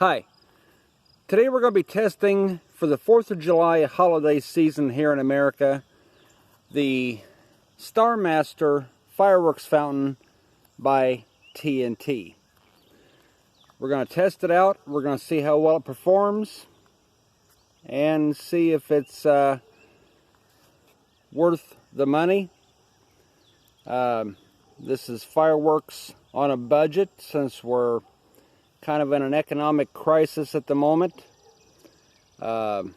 Hi, today we're going to be testing for the 4th of July holiday season here in America the Star Master fireworks fountain by TNT. We're going to test it out, we're going to see how well it performs and see if it's worth the money. This is fireworks on a budget since we're kind of in an economic crisis at the moment. So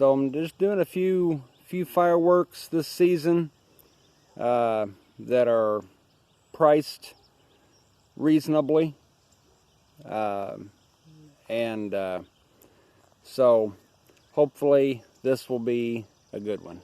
I'm just doing a few fireworks this season that are priced reasonably, so hopefully this will be a good one.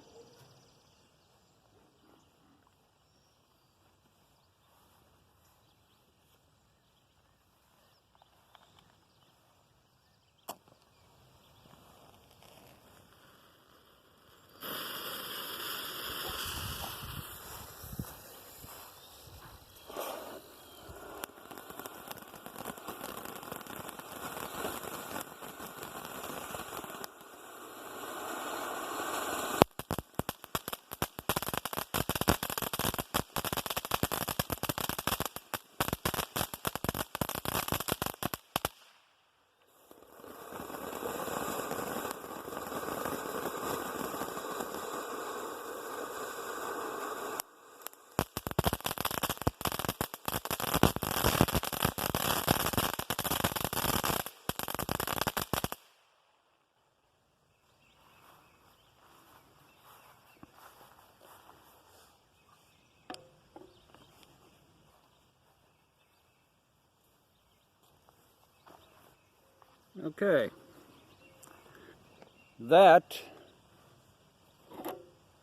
Okay, that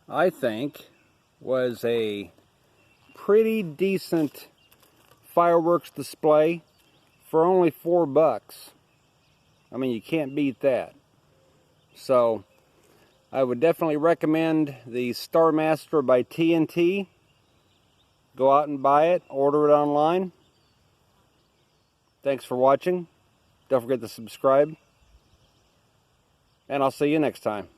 I think was a pretty decent fireworks display for only $4. I mean, you can't beat that. So I would definitely recommend the Star Master by TNT. Go out and buy it, order it online. Thanks for watching. Don't forget to subscribe. And I'll see you next time.